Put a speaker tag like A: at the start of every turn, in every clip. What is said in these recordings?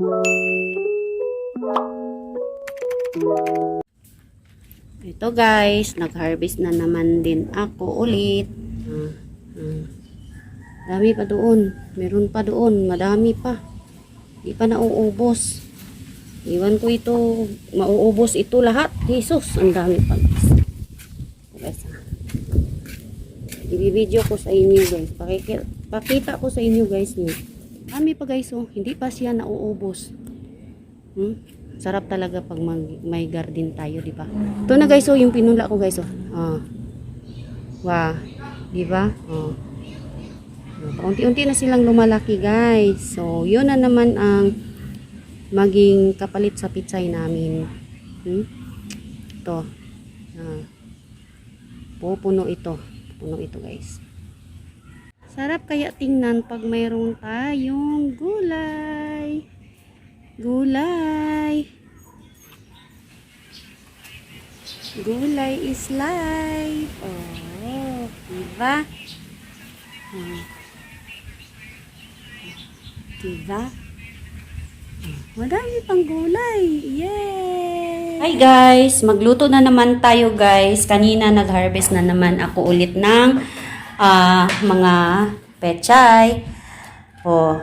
A: Ito guys, nag-harvest na naman din ako ulit. Dami pa doon. Meron pa doon. Madami pa. Di pa nauubos. Iwan ko ito. Mauubos ito lahat. Jesus, ang dami pa guys. Guys, i-video ko sa inyo guys. Pakita ko sa inyo guys. Dami pa guys. Oh. Hindi pa siya nauubos. Sarap talaga pag may garden tayo, di ba? Ito na guys, oh, yung pinula ko guys, oh. Wow, di ba? Oh. Unti-unti na silang lumalaki, guys. So, yun na naman ang maging kapalit sa pitsay namin. Ito. Puno ito. Puno ito, guys. Sarap kaya tingnan pag mayroon tayong gulay. Gulay is life. Oh, diba? Diba? Madami pang gulay. Yay! Hi guys, magluto na naman tayo guys. Kanina nag-harvest na naman ako ulit ng mga pechay. Oh,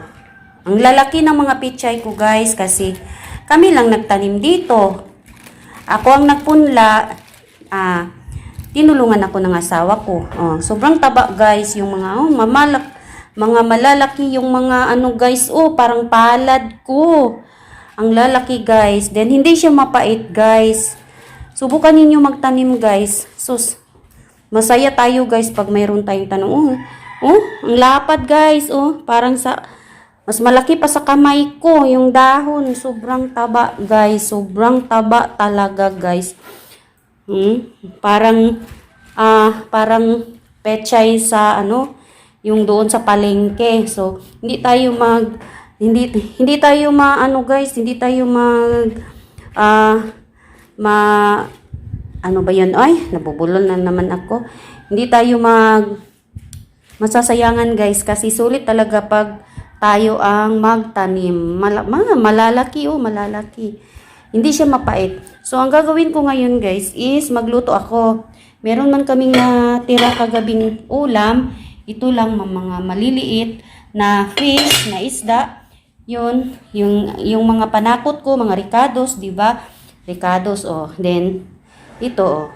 A: ang lalaki ng mga pichay ko guys kasi kami lang nagtanim dito. Ako ang nagpunla. Tinulungan ako ng asawa ko. Sobrang taba guys yung mga mga malalaki yung mga ano guys. Parang palad ko. Ang lalaki guys. Then hindi siya mapait guys. Subukan ninyo magtanim guys. Sus. Masaya tayo guys pag mayroon tayong tanong. Ang lapad guys. Parang mas malaki pa sa kamay ko yung dahon. Sobrang taba, guys. Sobrang taba talaga, guys. Parang pechay sa yung doon sa palengke. So, hindi tayo guys, hindi tayo ano ba 'yun? Ay, nabubulol na naman ako. Hindi tayo masasayangan, guys, kasi sulit talaga pag tayo ang magtanim. Malalaki, malalaki. Hindi siya mapait. So, ang gagawin ko ngayon, guys, is magluto ako. Meron man kaming natira kagabing ulam. Ito lang, mga maliliit na fish, na isda. Yun, yung mga panakot ko, mga ricados, di ba? Ricados, Then, ito,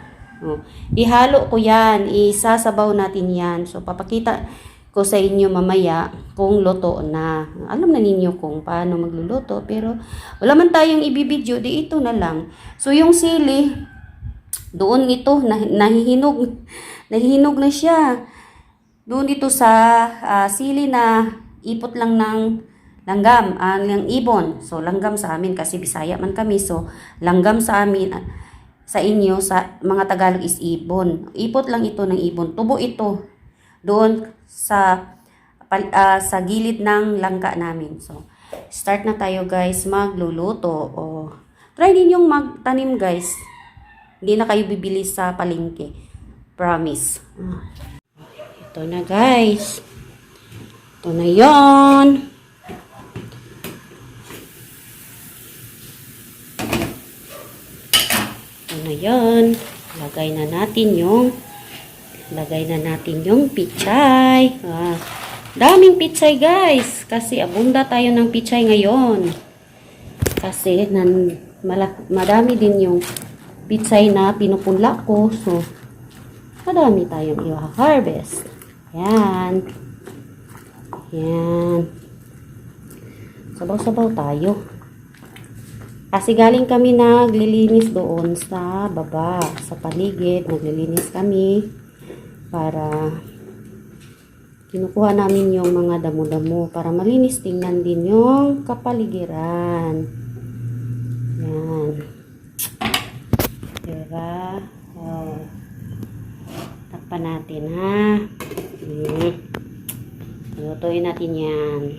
A: ihalo ko yan. Isasabaw natin yan. So, papakita ko sa inyo mamaya kung luto na. Alam na ninyo kung paano magluluto, pero wala man tayong ibibidyo, di ito na lang. So yung sili, doon ito, nahihinog na siya. Doon ito sa sili na ipot lang ng langgam, ng ibon. So langgam sa amin kasi Bisaya man kami, so langgam sa amin, sa inyo, sa mga Tagalog is ibon. Ipot lang ito ng ibon. Tubo ito doon sa gilid ng langka namin. So, start na tayo guys magluluto. Try ninyong magtanim guys. Hindi na kayo bibili sa palengke. Promise. Ito na guys. Ito na yon. Ito na yon. Lagay na natin yung pichay. Daming pichay guys. Kasi abunda tayo ng pichay ngayon. Kasi madami din yung pichay na pinupunla ko. So, madami tayong i-harvest. Yan. Yan. Sabaw-sabaw tayo. Kasi galing kami naglilinis doon sa baba. Sa paligid. Naglilinis kami. Para kinukuha namin yung mga damo-damo para malinis tingnan din yung kapaligiran. Yan. Diba? Takpan natin ha. Lutuin natin yan.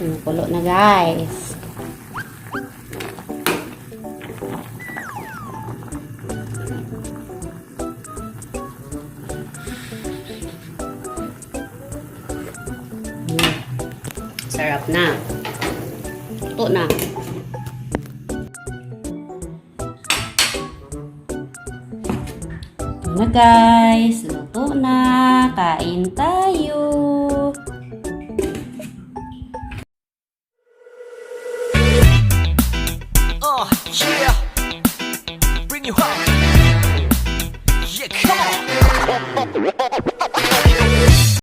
A: Kumukulo na guys. Sarap na. Luto na. Ito na guys. Luto na. Kain tayo.
B: Yeah, bring you home. Yeah, come on.